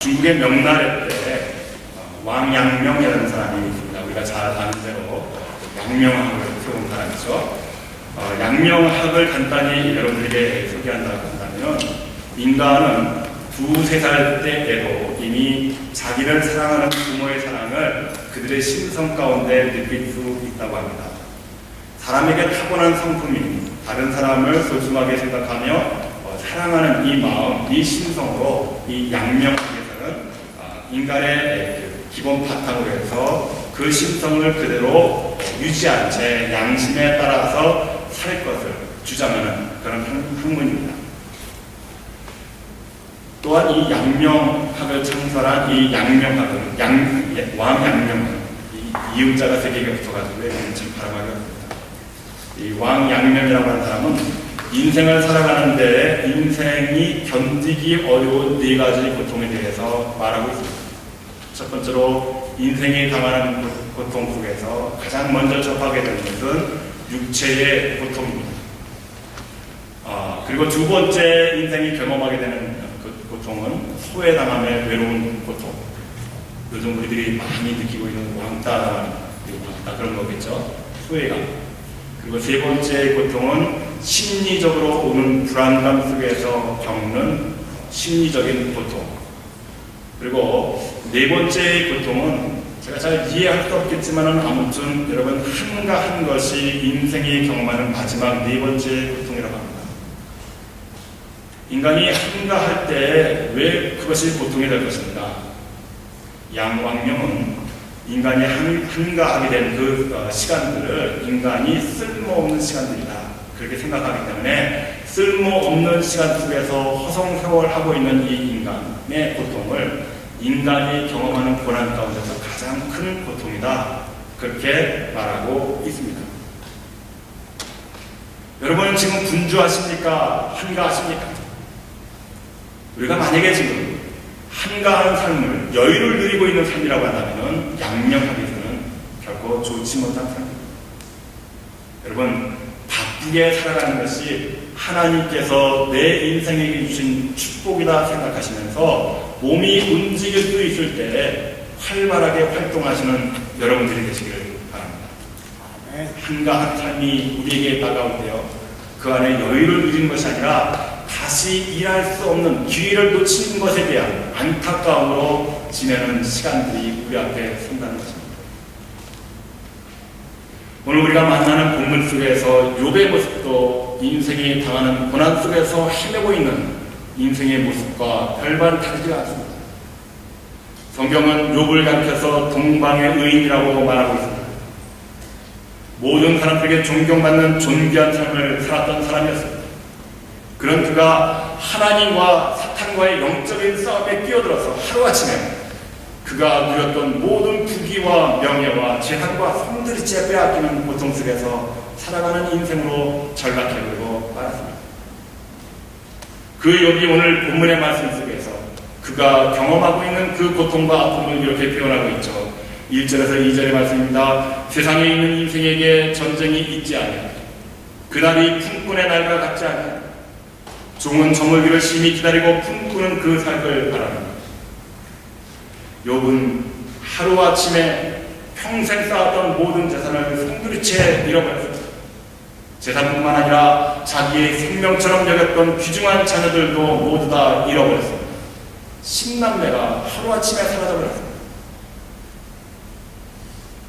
중국의 명나라 때 왕양명이라는 사람이 있습니다. 우리가 잘 아는 대로 양명학을 세운 사람이죠. 양명학을 간단히 여러분들에게 소개한다고 한다면, 인간은 2~3살 때에도 이미 자기를 사랑하는 부모의 사랑을 그들의 심성 가운데 느낄 수 있다고 합니다. 사람에게 타고난 성품이 다른 사람을 소중하게 생각하며 사랑하는 이 마음, 이 심성으로 이 양명학에서는 인간의 기본 바탕으로 해서 그 심성을 그대로 유지한 채 양심에 따라서 살 것을 주장하는 그런 학문입니다. 또한 이 양명학을 창설한 이 양명학은 왕양명, 이 이음자가 3개가 붙어가지고 좀 발음하기 어렵습니다. 이 왕양명이라고 하는 사람은 인생을 살아가는데 인생이 견디기 어려운 4가지 고통에 대해서 말하고 있습니다. 첫 번째로 인생이 당하는 고통 속에서 가장 먼저 접하게 되는 것은 육체의 고통입니다. 그리고 두 번째 인생이 경험하게 되는 그 고통은 소외당함의 외로운 고통. 요즘 우리들이 많이 느끼고 있는 왕따 그런 거겠죠. 소외감. 그리고 세 번째 고통은 심리적으로 오는 불안감 속에서 겪는 심리적인 고통. 그리고 네 번째 고통은 제가 잘 이해할 수 없겠지만 아무튼 여러분 한가한 것이 인생이 경험하는 마지막 4번째 고통이라고 합니다. 인간이 한가할 때 왜 그것이 고통이 될 것입니다. 양왕명은 인간이 한가하게 된 그 시간들을 인간이 쓸모없는 시간들이다, 그렇게 생각하기 때문에 쓸모없는 시간 속에서 허송세월하고 있는 이 인간의 고통을 인간이 경험하는 고난 가운데서 가장 큰 고통이다, 그렇게 말하고 있습니다. 여러분 지금 분주하십니까? 한가하십니까? 우리가 만약에 지금 한가한 삶을, 여유를 누리고 있는 삶이라고 한다면 양명학에서는 결코 좋지 못한 삶입니다. 여러분, 바쁘게 살아가는 것이 하나님께서 내 인생에게 주신 축복이다 생각하시면서 몸이 움직일 수 있을 때 활발하게 활동하시는 여러분들이 되시기를 바랍니다. 한가한 삶이 우리에게 다가올 때요, 그 안에 여유를 누리는 것이 아니라 다시 일할 수 없는 기회를 놓친 것에 대한 안타까움으로 지내는 시간들이 우리 앞에 선다는 것입니다. 오늘 우리가 만나는 본문 속에서 욥의 모습도 인생이 당하는 고난 속에서 헤매고 있는 인생의 모습과 별반 다르지 않습니다. 성경은 욥을 가리켜서 동방의 의인이라고 말하고 있습니다. 모든 사람들에게 존경받는 존귀한 삶을 살았던 사람이었습니다. 그런 그가 하나님과 사탄과의 영적인 싸움에 끼어들어서 하루아침에 그가 누렸던 모든 부귀와 명예와 재산과 성들이째 빼앗기는 고통 속에서 살아가는 인생으로 전락해버리고 말았습니다. 그 욥이 오늘 본문의 말씀 속에서 그가 경험하고 있는 그 고통과 아픔을 이렇게 표현하고 있죠. 1절에서 2절의 말씀입니다. 세상에 있는 인생에게 전쟁이 있지 않냐, 그날이 품꾼의 날과 같지 않냐, 종은 저물기를 심히 기다리고 품꾼은 그 살을 바랍니다. 욥은 하루아침에 평생 쌓았던 모든 재산을 송두리째 잃어버렸습니다. 재산뿐만 아니라 자기의 생명처럼 여겼던 귀중한 자녀들도 모두 다 잃어버렸습니다. 10남매가 하루아침에 사라져버렸습니다.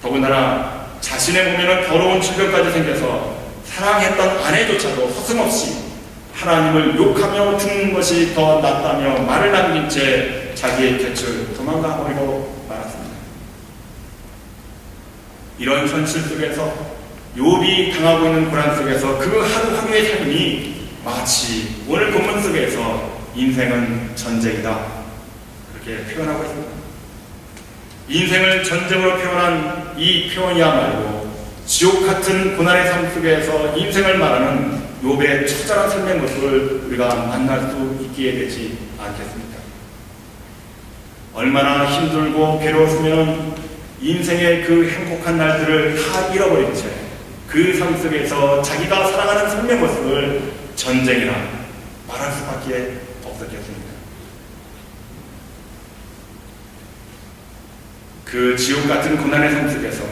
더군다나 자신의 몸에는 더러운 질병까지 생겨서 사랑했던 아내조차도 서슴없이 하나님을 욕하며 죽는 것이 더 낫다며 말을 남긴 채 자기의 곁을 도망가 버리고 말았습니다. 이런 현실 속에서 욥이 당하고 있는 고난 속에서 그 하루하루의 삶이 마치 오늘 본문 속에서 인생은 전쟁이다, 그렇게 표현하고 있습니다. 인생을 전쟁으로 표현한 이 표현이야말로 지옥 같은 고난의 삶 속에서 인생을 말하는 욥의 처절한 삶의 모습을 우리가 만날 수 있게 되지 않겠습니까? 얼마나 힘들고 괴로웠으면 인생의 그 행복한 날들을 다 잃어버린 채 그 삶 속에서 자기가 살아가는 삶의 모습을 전쟁이라 말할 수밖에 없었겠습니다. 그 지옥 같은 고난의 삶 속에서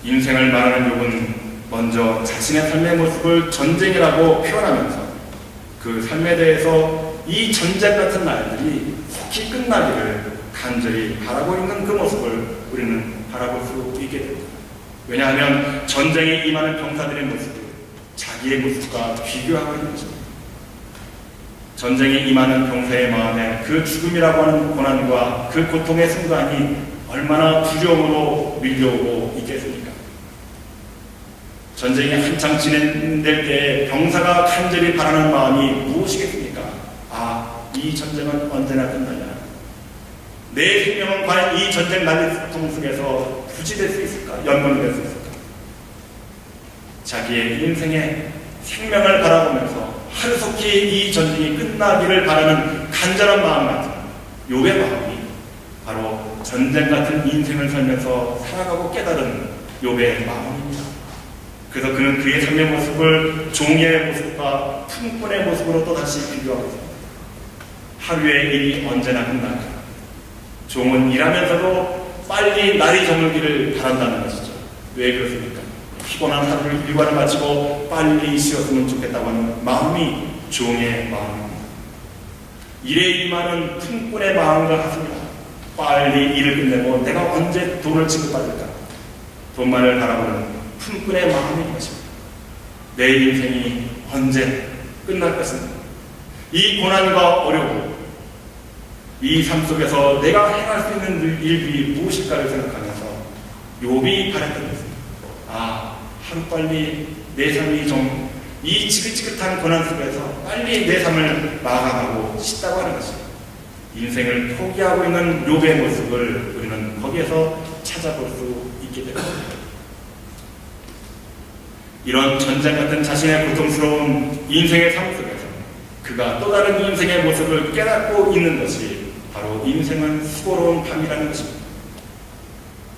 인생을 말하는 욥은 먼저 자신의 삶의 모습을 전쟁이라고 표현하면서 그 삶에 대해서 이 전쟁 같은 날들이 속히 끝나기를 간절히 바라고 있는 그 모습을 우리는 바라볼 수 있게 됩니다. 왜냐하면 전쟁에 임하는 병사들의 모습을 자기의 모습과 비교하고 있는 것입니다. 전쟁에 임하는 병사의 마음에 그 죽음이라고 하는 고난과 그 고통의 순간이 얼마나 두려움으로 밀려오고 있겠습니까? 전쟁이 한창 진행될 때 병사가 간절히 바라는 마음이 무엇이겠습니까? 이 전쟁은 언제나 끝나냐? 내 생명은 과연 이 전쟁 난리통 속에서 부지될 수 있을까? 연명될 수 있을까? 자기의 인생의 생명을 바라보면서 하루속히 이 전쟁이 끝나기를 바라는 간절한 마음 같은 욥의 마음이 바로 전쟁 같은 인생을 살면서 살아가고 깨달은 욥의 마음입니다. 그래서 그는 그의 삶의 모습을 종의 모습과 품꾼의 모습으로 또다시 비교하고 있습니다. 하루의 일이 언제나 끝나가 종은 일하면서도 빨리 날이 저물기를 바란다는 것이죠. 왜 그렇습니까? 피곤한 하루를 일과를 마치고 빨리 쉬었으면 좋겠다고 하는 마음이 종의 마음입니다. 일에 임하는 품꾼의 마음과 같습니다. 빨리 일을 끝내고 내가 언제 돈을 지급받을까? 돈만을 바라보는 품꾼의 마음인 것입니다. 내 인생이 언제 끝날 것인가? 이 고난과 어려움, 이 삶 속에서 내가 행할 수 있는 일들이 무엇일까를 생각하면서 욥이 바랬던 것입니다. 하루빨리 내 삶이 좀 이 지긋지긋한 고난 속에서 빨리 내 삶을 마감하고 싶다고 하는 것입니다. 인생을 포기하고 있는 욥의 모습을 우리는 거기에서 찾아볼 수 있게 됩니다. 이런 전쟁 같은 자신의 고통스러운 인생의 삶 속에서 그가 또 다른 인생의 모습을 깨닫고 있는 것이 바로 인생은 수고로운 밤이라는 것입니다.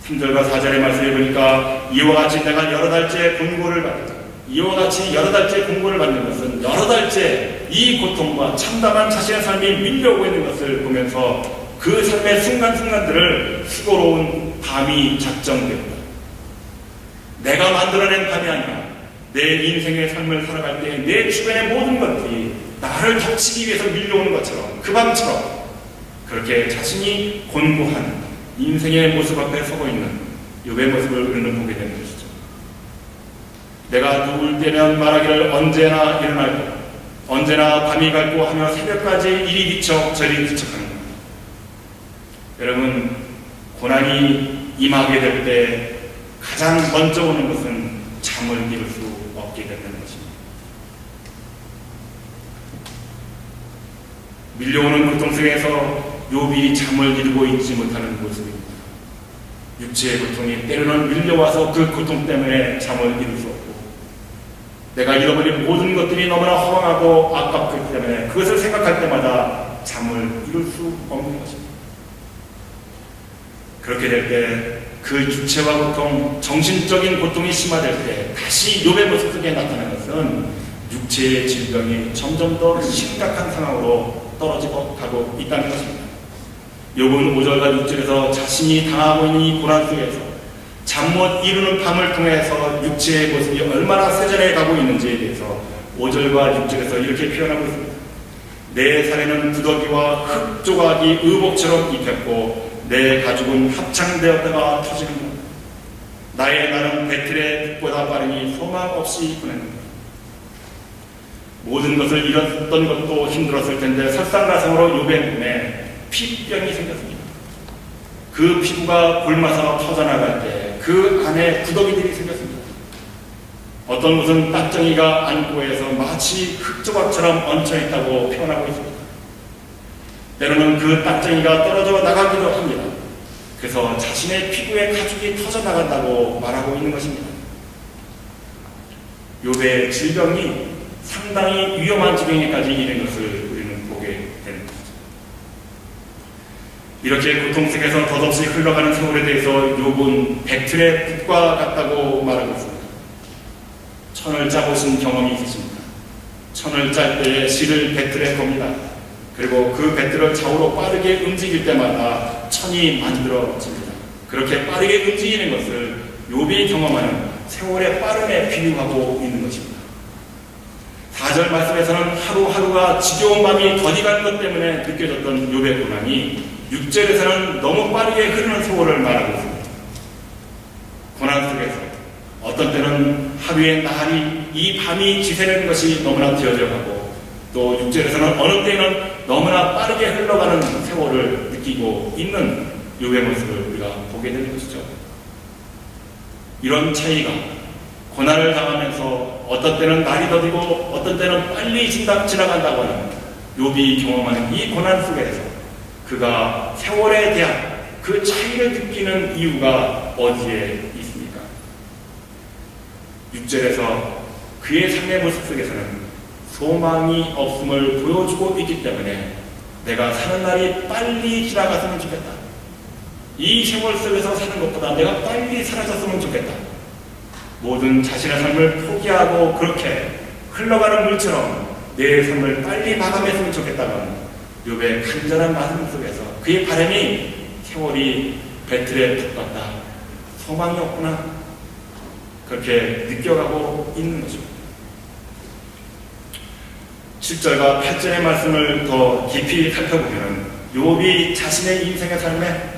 3절과 4절의 말씀을 보니까 이와 같이 내가 여러 달째 공고를 받았다. 이와 같이 여러 달째 공고를 받는 것은 여러 달째 이 고통과 참담한 자신의 삶이 밀려오고 있는 것을 보면서 그 삶의 순간순간들을 수고로운 밤이 작정됩니다. 내가 만들어낸 밤이 아니라 내 인생의 삶을 살아갈 때 내 주변의 모든 것들이 나를 덮치기 위해서 밀려오는 것처럼 그 밤처럼 그렇게 자신이 곤고한 인생의 모습 앞에 서고 있는 욥의 모습을 우리는 보게 되는 것이죠. 내가 누울 때면 말하기를 언제나 일어날 것, 언제나 밤이 갈고 하며 새벽까지 이리 뒤척 저리 뒤척하는 겁니다. 여러분, 고난이 임하게 될 때 가장 먼저 오는 것은 잠을 이룰 수 없게 되는 것입니다. 밀려오는 고통 속에서 욥이 잠을 이루고 있지 못하는 모습입니다. 육체의 고통이 때로는 밀려와서 그 고통 때문에 잠을 이룰 수 없고 내가 잃어버린 모든 것들이 너무나 허망하고 아깝기 때문에 그것을 생각할 때마다 잠을 이룰 수 없는 것입니다. 그렇게 될 때 그 육체와 고통, 정신적인 고통이 심화될 때 다시 욥의 모습 속에 나타나는 것은 육체의 질병이 점점 더 심각한 상황으로 떨어지고 가고 있다는 것입니다. 욥은 5절과 6절에서 자신이 당하고 있는 이 고난 속에서 잠 못 이루는 밤을 통해서 육체의 모습이 얼마나 쇠전해 가고 있는지에 대해서 5절과 6절에서 이렇게 표현하고 있습니다. 내 살에는 구더기와 흙 조각이 의복처럼 입혔고 내 가죽은 합창되었다가 터지는 것. 나의 날은 배틀의 빛보다 빠르니 소망 없이 보낸다. 모든 것을 잃었던 것도 힘들었을 텐데 설상가상으로 욥의 몸에 피병이 생겼습니다. 그 피부가 굶어서 터져나갈 때 그 안에 구더기들이 생겼습니다. 어떤 곳은 딱정이가 안고해서 마치 흙조각처럼 얹혀있다고 표현하고 있습니다. 때로는 그 딱정이가 떨어져 나가기도 합니다. 그래서 자신의 피부에 가죽이 터져나간다고 말하고 있는 것입니다. 욥의 질병이 상당히 위험한 지경에까지 이른 것을 우리는 보게 되는 것이죠. 이렇게 고통 속에서 덧없이 흘러가는 세월에 대해서 욥은 배틀의 빛과 같다고 말하고 있습니다. 천을 짜보신 경험이 있으십니까? 천을 짤 때에 실을 배틀에 겁니다. 그리고 그 배틀을 좌우로 빠르게 움직일 때마다 천이 만들어집니다. 그렇게 빠르게 움직이는 것을 욥이 경험하는 세월의 빠름에 비유하고 있는 것입니다. 4절 말씀에서는 하루하루가 지겨운 밤이 더디가는 것 때문에 느껴졌던 욥의 고난이 6절에서는 너무 빠르게 흐르는 세월을 말하고 있습니다. 고난 속에서 어떤 때는 하루의 날이 이 밤이 지새는 것이 너무나 되어져 가고 또 6절에서는 어느 때는 너무나 빠르게 흘러가는 세월을 느끼고 있는 욥의 모습을 우리가 보게 되는 것이죠. 이런 차이가 고난을 당하면서 어떤 때는 날이 더디고 어떤 때는 빨리 지나간다고 하는 욥이 경험하는 이 고난 속에서 그가 세월에 대한 그 차이를 느끼는 이유가 어디에 있습니까? 6절에서 그의 삶의 모습 속에서는 소망이 없음을 보여주고 있기 때문에 내가 사는 날이 빨리 지나갔으면 좋겠다. 이 세월 속에서 사는 것보다 내가 빨리 사라졌으면 좋겠다. 모든 자신의 삶을 포기하고 그렇게 흘러가는 물처럼 내 삶을 빨리 마감했으면 좋겠다는 욥의 간절한 마음 속에서 그의 바람이 세월이 배틀에 푹 갔다. 소망이 없구나. 그렇게 느껴가고 있는 것입니다. 7절과 8절의 말씀을 더 깊이 살펴보면 욥이 자신의 인생의 삶에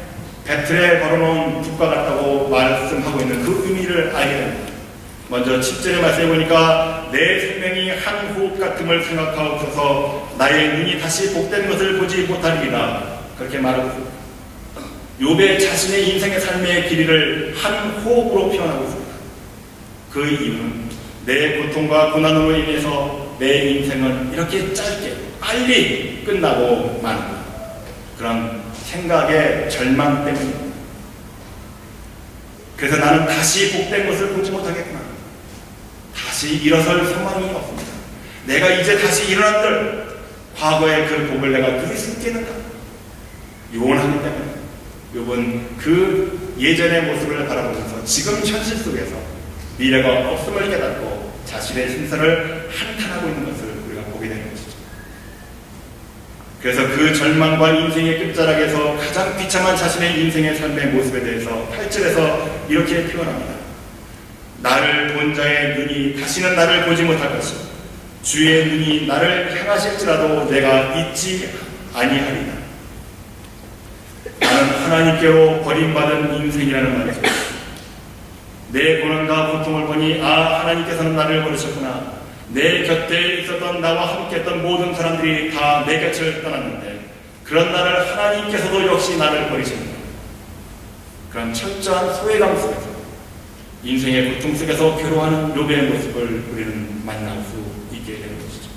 배틀에 걸어놓은 북과 같다고 말씀하고 있는 그 의미를 알게 됩니다. 먼저 7절의 말씀에 보니까 내 생명이 한 호흡 같음을 생각하옵소서 나의 눈이 다시 복된 것을 보지 못하리이다. 그렇게 말하고 있습니다. 욥의 자신의 인생의 삶의 길이를 한 호흡으로 표현하고 있습니다. 그 이유는 내 고통과 고난으로 인해서 내 인생은 이렇게 짧게 빨리 끝나고 마는 그런 생각의 절망 때문입니다. 그래서 나는 다시 복된 것을 보지 못하겠구나. 다시 일어설 소망이 없습니다. 내가 이제 다시 일어난들 과거의 그 복을 내가 누릴 수 있겠는가? 요원하기 때문에 욥은 그 예전의 모습을 바라보면서 지금 현실 속에서 미래가 없음을 깨닫고 자신의 신선을 한탄하고 있는 것을 우리가 보게 되는 것이죠. 그래서 그 절망과 인생의 끝자락에서 가장 비참한 자신의 인생의 삶의 모습에 대해서 8절에서 이렇게 표현합니다. 나를 본 자의 눈이 다시는 나를 보지 못할 것이고 주의 눈이 나를 향하실지라도 내가 잊지 아니하리라. 나는 하나님께로 버림받은 인생이라는 말이죠. 내 고난과 고통을 보니 하나님께서는 나를 버리셨구나. 내 곁에 있었던 나와 함께했던 모든 사람들이 다 내 곁을 떠났는데 그런 나를 하나님께서도 역시 나를 버리십니다. 그런 철저한 소외감 속에서 인생의 고통 속에서 괴로워하는 욥의 모습을 우리는 만날 수 있게 되는 것이죠.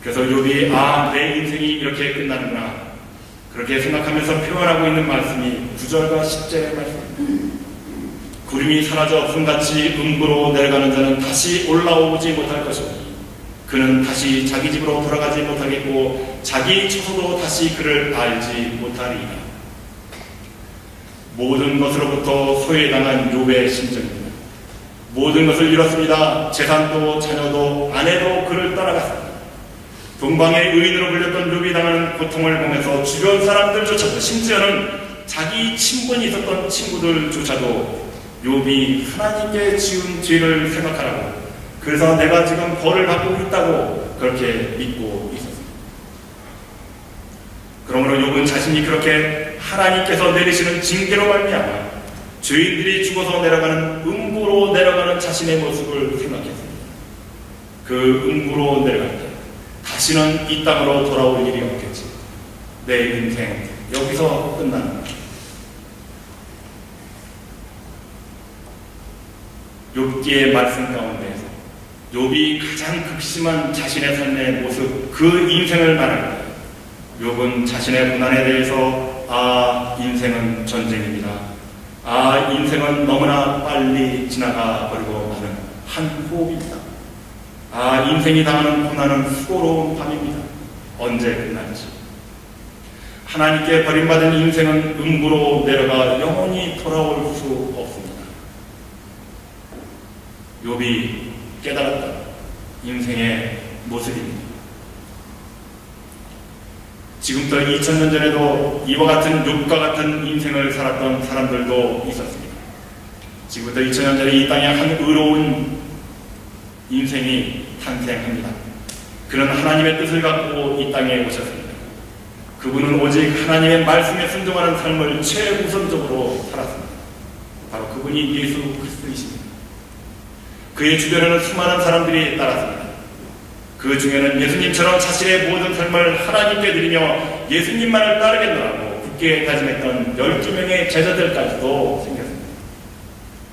그래서 욥이 내 인생이 이렇게 끝나는구나 그렇게 생각하면서 표현하고 있는 말씀이 9절과 10절의 말씀입니다. 구름이 사라져 구름같이 음부로 내려가는 자는 다시 올라오지 못할 것이고 그는 다시 자기 집으로 돌아가지 못하겠고 자기 처소도 다시 그를 알지 못하리이다. 모든 것으로부터 소외당한 욥의 심정입니다. 모든 것을 잃었습니다. 재산도 자녀도 아내도 그를 떠나갔습니다. 동방의 의인으로 불렸던 욥이 당하는 고통을 보면서 주변 사람들조차도 심지어는 자기 친분이 있었던 친구들조차도 욥이 하나님께 지은 죄를 생각하라고 그래서 내가 지금 벌을 받고 있다고 그렇게 믿고 있었습니다. 그러므로 욥은 자신이 그렇게 하나님께서 내리시는 징계로 말미암아 죄인들이 죽어서 내려가는 음부로 내려가는 자신의 모습을 생각했습니다. 그 음부로 내려갈 때 다시는 이 땅으로 돌아올 일이 없겠지. 내 인생 여기서 끝나는 거죠. 욥기의 말씀 가운데에서 욥이 가장 극심한 자신의 삶의 모습, 그 인생을 말합니다. 욥은 자신의 고난에 대해서 인생은 전쟁입니다. 인생은 너무나 빨리 지나가 버리고 마는 한 호흡입니다. 인생이 당하는 고난은 수고로운 밤입니다. 언제 끝날지. 하나님께 버림받은 인생은 음부로 내려가 영원히 돌아올 수 없습니다. 욥이 깨달았던 인생의 모습입니다. 지금부터 2000년 전에도 이와 같은 욥과 같은 인생을 살았던 사람들도 있었습니다. 지금부터 2000년 전에 이 땅에 한 의로운 인생이 탄생합니다. 그는 하나님의 뜻을 갖고 이 땅에 오셨습니다. 그분은 오직 하나님의 말씀에 순종하는 삶을 최우선적으로 살았습니다. 바로 그분이 예수 그리스도이십니다. 그의 주변에는 수많은 사람들이 따랐습니다. 그 중에는 예수님처럼 자신의 모든 삶을 하나님께 드리며 예수님만을 따르겠노라고 굳게 다짐했던 12명의 제자들까지도 생겼습니다.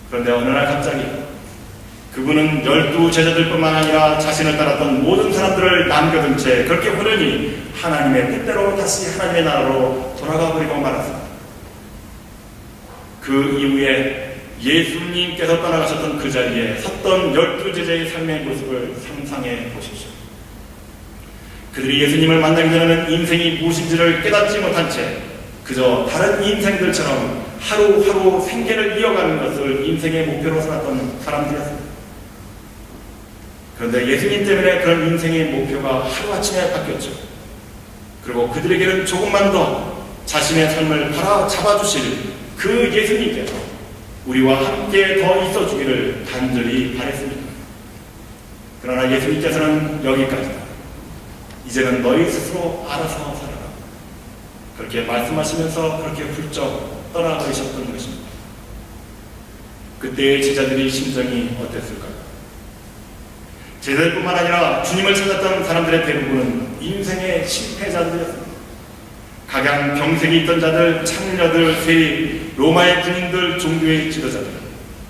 그런데 어느 날 갑자기 그분은 12제자들뿐만 아니라 자신을 따랐던 모든 사람들을 남겨둔 채 그렇게 호련히 하나님의 뜻대로 다시 하나님의 나라로 돌아가 버리고 말았습니다. 그 이후에 예수님께서 떠나가셨던 그 자리에 섰던 12제자의 삶의 모습을 상상해 보십시오. 그들이 예수님을 만나기 전에는 인생이 무엇인지를 깨닫지 못한 채 그저 다른 인생들처럼 하루하루 생계를 이어가는 것을 인생의 목표로 살았던 사람들이었습니다. 그런데 예수님 때문에 그런 인생의 목표가 하루아침에 바뀌었죠. 그리고 그들에게는 조금만 더 자신의 삶을 바라잡아주실 그 예수님께서 우리와 함께 더 있어주기를 간절히 바랬습니다. 그러나 예수님께서는 여기까지다. 이제는 너희 스스로 알아서 살아라. 그렇게 말씀하시면서 그렇게 훌쩍 떠나버리셨던 것입니다. 그때의 제자들의 심정이 어땠을까요? 제자들뿐만 아니라 주님을 찾았던 사람들의 대부분은 인생의 실패자들이었습니다. 각양 병색이 있던 자들, 창녀들, 세리, 로마의 군인들, 종교의 지도자들,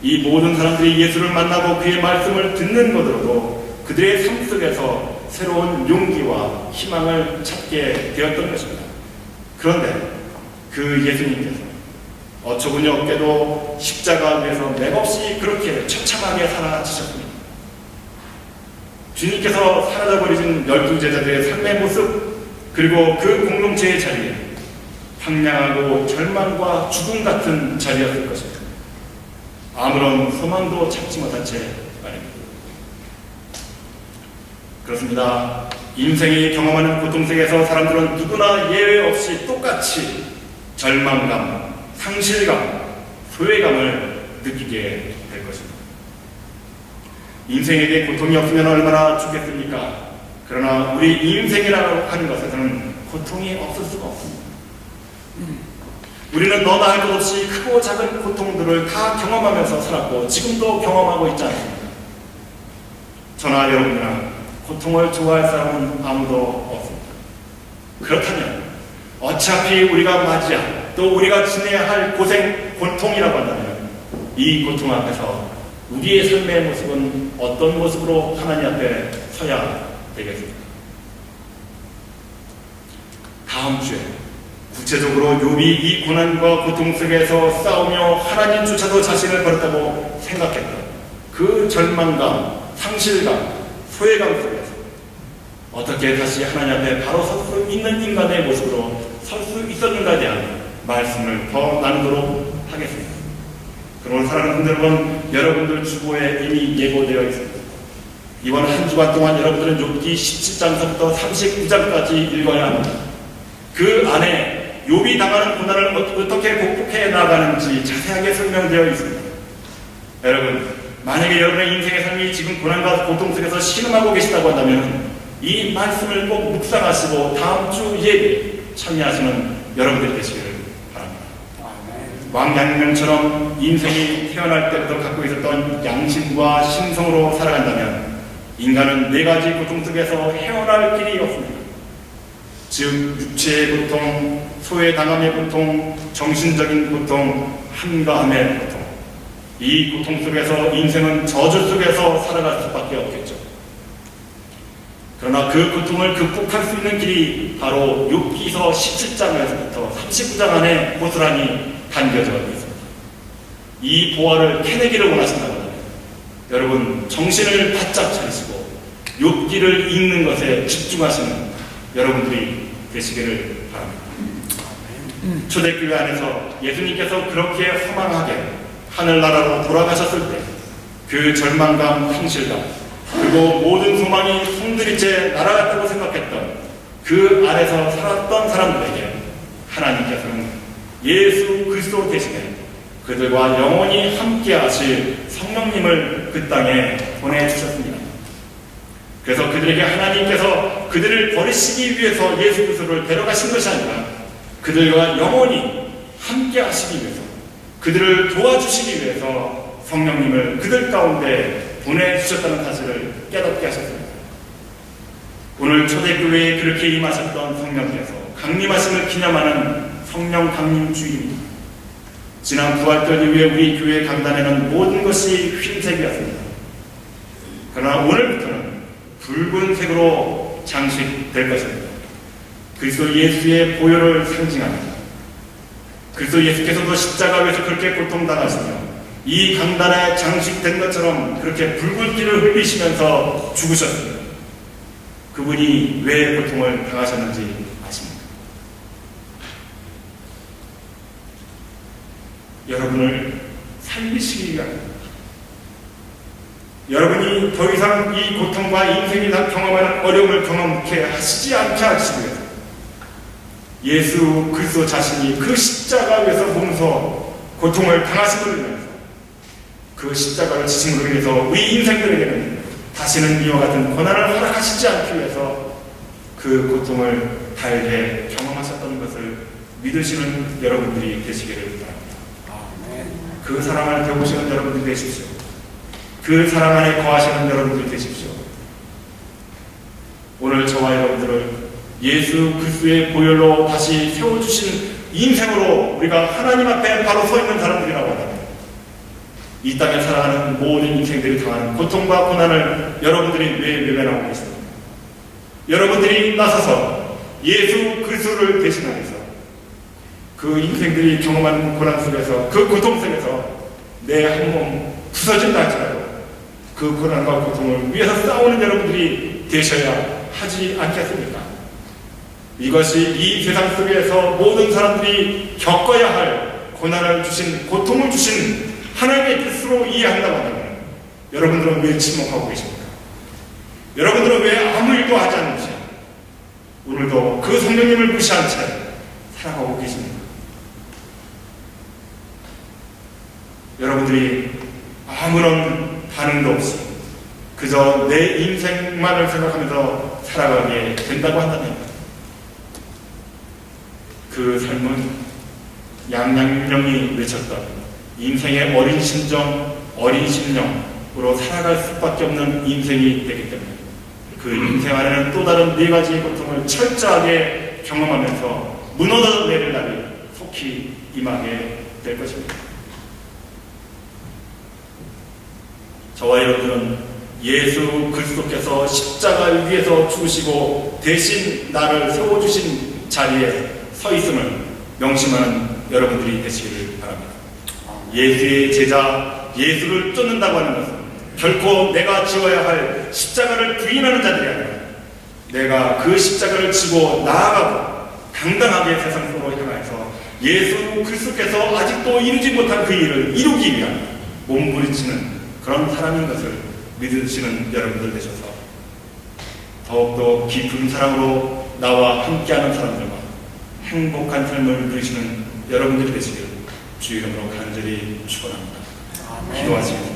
이 모든 사람들이 예수를 만나고 그의 말씀을 듣는 것으로도 그들의 삶 속에서 새로운 용기와 희망을 찾게 되었던 것입니다. 그런데 그 예수님께서 어처구니 없게도 십자가 위에서 맥없이 그렇게 처참하게 사라지셨습니다. 주님께서 사라져버리신 12제자들의 삶의 모습, 그리고 그 공동체의 자리에 황량하고 절망과 죽음 같은 자리였을 것입니다. 아무런 소망도 찾지 못한 채 말입니다. 그렇습니다. 인생이 경험하는 고통 속에서 사람들은 누구나 예외 없이 똑같이 절망감, 상실감, 소외감을 느끼게 될 것입니다. 인생에게 고통이 없으면 얼마나 좋겠습니까? 그러나 우리 인생이라고 하는 것에서는 고통이 없을 수가 없습니다. 우리는 너나 할 것 없이 크고 작은 고통들을 다 경험하면서 살았고 지금도 경험하고 있지 않습니까? 저나 여러분이나 고통을 좋아할 사람은 아무도 없습니다. 그렇다면 어차피 우리가 맞이할 또 우리가 지내야 할 고생, 고통이라고 한다면 이 고통 앞에서 우리의 삶의 모습은 어떤 모습으로 하나님 앞에 서야 되겠습니다. 다음 주에 구체적으로 욥이 이 고난과 고통 속에서 싸우며 하나님조차도 자신을 버렸다고 생각했던 그 절망감, 상실감, 소외감 속에서 어떻게 다시 하나님 앞에 바로 설 수 있는 인간의 모습으로 설 수 있었는가에 대한 말씀을 더 나누도록 하겠습니다. 그럼 사랑하는 여러분, 여러분들 주보에 이미 예고되어 있습니다. 이번 한 주간 동안 여러분들은 욥기 17장부터 39장까지 읽어야 합니다. 그 안에 욥이 당하는 고난을 어떻게 극복해 나가는지 자세하게 설명되어 있습니다. 여러분, 만약에 여러분의 인생의 삶이 지금 고난과 고통 속에서 신음하고 계시다고 한다면 이 말씀을 꼭 묵상하시고 다음 주 예배에 참여하시는 여러분들이 되시기를 바랍니다. 왕양면처럼 인생이 태어날 때부터 갖고 있었던 양심과 신성으로 살아간다면 인간은 4가지 고통 속에서 헤어날 길이 없습니다. 즉 육체의 고통, 소외당함의 고통, 정신적인 고통, 한가함의 고통. 이 고통 속에서 인생은 저주 속에서 살아갈 수밖에 없겠죠. 그러나 그 고통을 극복할 수 있는 길이 바로 욥기서 17장에서부터 39장 안에 고스란히 담겨져 있습니다. 이 보화를 캐내기를 원하신다고 하면 여러분 정신을 바짝 차리시고 욥기를 읽는 것에 집중하시는 여러분들이 되시기를 바랍니다. 초대교회 안에서 예수님께서 그렇게 허망하게 하늘나라로 돌아가셨을 때 그 절망감, 상실감, 그리고 모든 소망이 송두리째 날아갔다고 생각했던 그 그 아래서 살았던 사람들에게 하나님께서는 예수 그리스도 대신에 그들과 영원히 함께 하실 성령님을 그 땅에 보내주셨습니다. 그래서 그들에게 하나님께서 그들을 버리시기 위해서 예수 그리스도를 데려가신 것이 아니라 그들과 영원히 함께 하시기 위해서, 그들을 도와주시기 위해서 성령님을 그들 가운데 보내주셨다는 사실을 깨닫게 하셨습니다. 오늘 초대교회에 그렇게 임하셨던 성령께서 강림하심을 기념하는 성령 강림 주일입니다. 지난 부활절 이후에 우리 교회 강단에는 모든 것이 흰색이었습니다. 그러나 오늘부터는 붉은색으로 장식될 것입니다. 그리스도 예수의 보혈을 상징합니다. 그리스도 예수께서도 십자가 위에서 그렇게 고통당하시며 이 강단에 장식된 것처럼 그렇게 붉은기를 흘리시면서 죽으셨습니다. 그분이 왜 고통을 당하셨는지 아십니까? 여러분을 살리시기 위함입니다. 여러분이 더 이상 이 고통과 인생이 다 경험하는 어려움을 경험케 하시지 않게 하시기 위해서 예수 그리스도 자신이 그 십자가 위에서 몸소 고통을 당하심으로 인해서 그 십자가를 지심으로 인해서 우리 인생들에게는 다시는 이와 같은 고난을 허락하시지 않기 위해서 그 고통을 달게 경험하셨던 것을 믿으시는 여러분들이 되시기를 바랍니다. 그 사랑 안에 배우시는 여러분들이 되십시오. 그 사랑 안에 거하시는 여러분들이 되십시오. 오늘 저와 여러분들을 예수 그리스도의 보혈로 다시 세워주신 인생으로 우리가 하나님 앞에 바로 서 있는 사람들이라고 합니다. 이 땅에 살아가는 모든 인생들이 당하는 고통과 고난을 여러분들이 왜 외면하고 계십니까? 여러분들이 나서서 예수 그리스도를 대신하면서 그 인생들이 경험하는 고난 속에서, 그 고통 속에서 내 한 몸 부서진다 할지라도 그 고난과 고통을 위해서 싸우는 여러분들이 되셔야 하지 않겠습니까? 이것이 이 세상 속에서 모든 사람들이 겪어야 할 고난을 주신, 고통을 주신 하나님의 뜻으로 이해한다고 하면 여러분들은 왜 침묵하고 계십니까? 여러분들은 왜 아무 일도 하지 않는지 오늘도 그 성령님을 무시한 채 살아가고 계십니까? 여러분들이 아무런 반응도 없이 그저 내 인생만을 생각하면서 살아가게 된다고 한다면 그 삶은 양양명이 외쳤던 인생의 어린 심정, 어린 심령으로 살아갈 수밖에 없는 인생이 되기 때문에 그 인생 안에는 또 다른 네 가지의 고통을 철저하게 경험하면서 무너져 내릴 날이 속히 임하게 될 것입니다. 저와 여러분들은 예수 그리스도께서 십자가 위에서 죽으시고 대신 나를 세워주신 자리에 서 있음을 명심하는 여러분들이 되시기를 바랍니다. 예수의 제자, 예수를 쫓는다고 하는 것은 결코 내가 지어야 할 십자가를 부인하는 자들이 아니라 내가 그 십자가를 지고 나아가고 당당하게 세상 속으로 향해서 예수 그리스도께서 아직도 이루지 못한 그 일을 이루기 위한 몸부림치는 그런 사람인 것을 믿으시는 여러분들 되셔서 더욱더 깊은 사랑으로 나와 함께하는 사람들과 행복한 삶을 누리시는 여러분들이 되시기를 주의 이름으로 간절히 축원합니다. 기도하시겠습니다.